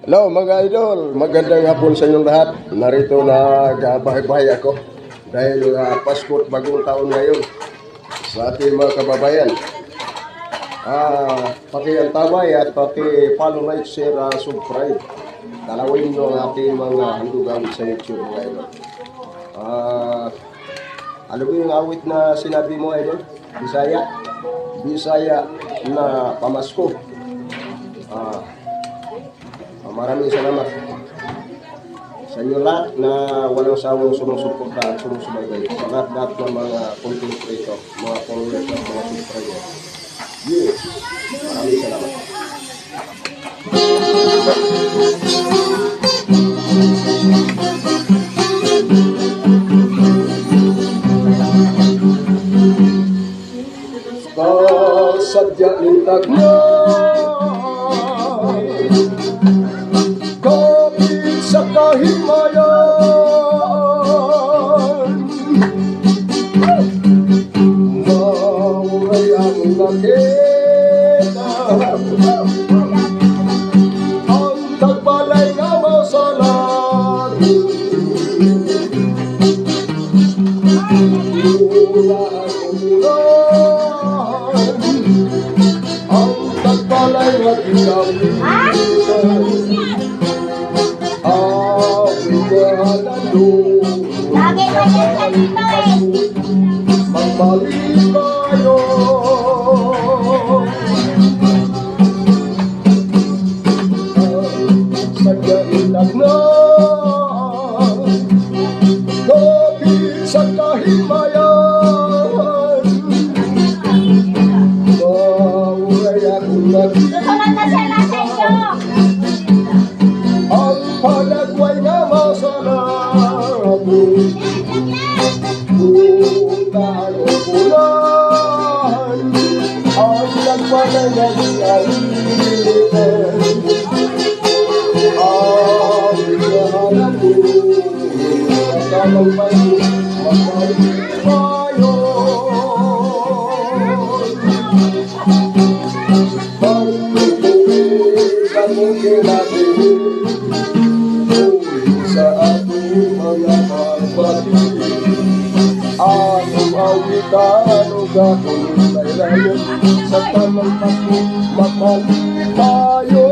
Hello mga idol, magandang hapon sa inyong lahat. Narito nagbahay-bahay ako dahil Pasko at bagong taon ngayon sa ating mga kababayan. Paki-antabay at paki-follow, like, share, subscribe. Dalawin nyo ang ating mga handugan sa YouTube mga idol. Ano ba yung awit na sinabi mo idol? Bisaya? Bisaya na pamasko. Maraming salamat sa inyo lahat na walang sawang sumusuporta at sumusubaybay. Sa lahat ng mga content creator, mga followers at mga subscribers. Yes, maraming salamat. Kasadya nintag mo sa kahimayan, mauray ang nakita, ang tagbalay nga masalan, ulan umulan, ang tagbalay nga ginawitan. Lagi mo yan dito eh. Magbalik tayo. Sadya ilag na lapit sa kahimayan. Mauray akong nakita. Susunod na sila sa inyo. Ang palagway nga masalabo, ulan o ulan, ang nagpalay na dialitan, ang biglahanan mo, at tamang payo, magpalik tayo. Pag-uwi ka mong kinabili, sa ating mga kapatid, anong awitan o gagawin na ilayon sa tamang Pasko, magmalik tayo.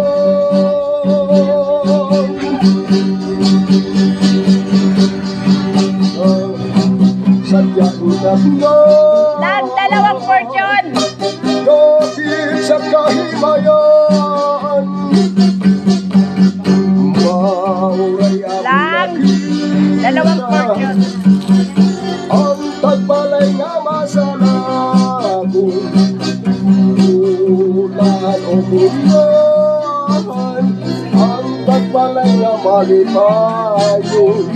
Sadya ulat na Dalawang portion. lapit sa kahimayan, mauray ang Dalawang portion. ang tagbalay nga masalabo, ulan o bulan, ang tagbalay nga malipayon,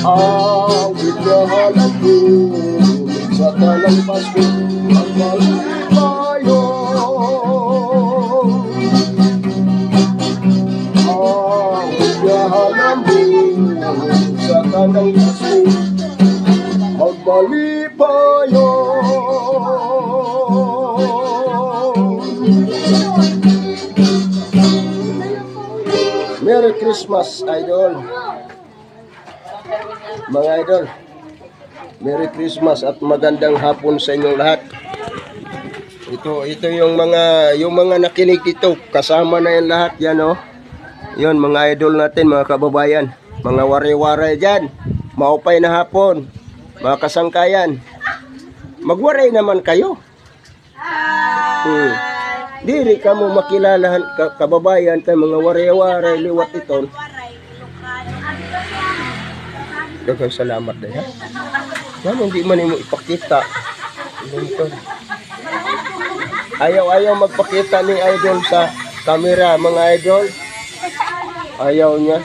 awit na halabo sa talang Pasko, ang malipayon, awit na halabo sa talang Pasko, magbalipayon. Merry Christmas, idol. Mga idol, Merry Christmas at magandang hapon sa inyong lahat. Ito yung mga nakinig dito, kasama na yan lahat yan, oh. Yun, mga idol natin, mga kababayan, mga wari-waray dyan, maupay na hapon, mga kasangkayan, magwaray naman kayo. Dili ka mo makilala kababayan tayo, mga wari-waray liwat ito. Daghang salamat na yan. Yan, hindi man mo ipakita. Ito. Ayaw magpakita ni idol sa camera, mga idol. Ayaw niya.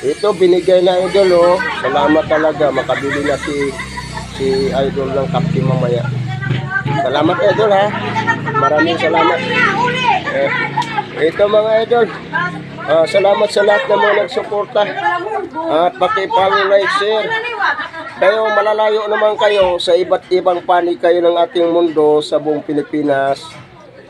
Ito binigay na idol, oh. Salamat talaga, makabili na si idol ng kapti mamaya. Salamat idol, ha. Maraming salamat. Ito mga idol. Salamat sa lahat na mga nagsuporta. At paki-follow, like, share. Kayo, malalayo naman kayo sa iba't ibang panig kayo ng ating mundo sa buong Pilipinas.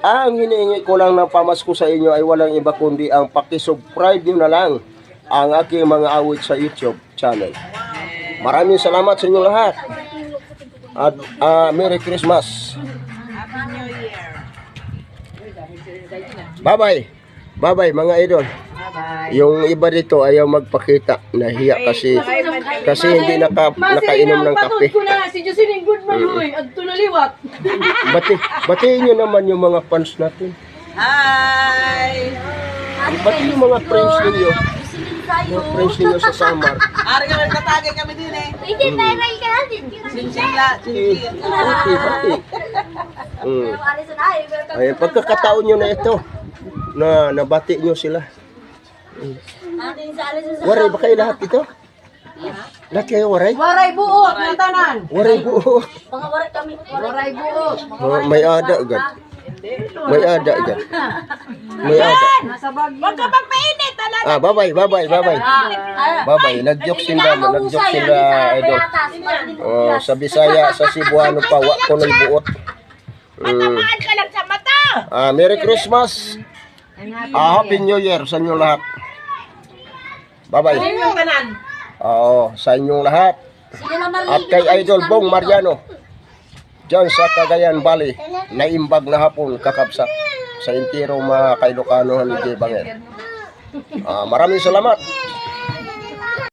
ang hinihingi ko lang ng pamasko sa inyo ay walang iba kundi ang pakisubscribe nyo na lang ang aking mga awit sa YouTube channel. Maraming salamat sa inyo lahat. At Merry Christmas. Bye-bye. Bye-bye mga idol. Yung iba dito ayaw magpakita, nahiya kasi hindi nakainom ng kape. Ko na si Jocelyn Goodman hoy, adto na liwat. Batiin nyo naman yung mga fans natin. Hi. Batiin yung mga friends ninyo. Mga friends ninyo sa Samar. Ari kami katagay kami din eh. Hindi, viral ka na din. Sinchila, sinchila. Bati. Ay, pagkakataon nyo na ito, na nabati nyo sila. Waray ba kayo lahat ito? Lahat kayo waray? Waray buot ng tanan. Waray buo. Waray buot. May ada agad. May ada agad. May ada. Nasa bag. Wag ka magpainit talaga. Bye-bye. Bye-bye. Nag-joke sila, idol. Sa Bisaya, sa Cebuano pa, wa ko nang buot. Matamaan ka lang sa mata. Merry Christmas. Happy New Year sa inyo lahat. Bye-bye. Yung kanan. Sa inyong lahat. At kay Idol Bong Mariano, dyan sa Cagayan Valley, naimbag na hapon kakabsat sa intiro mga kailokanohan ni J. Banger. Maraming salamat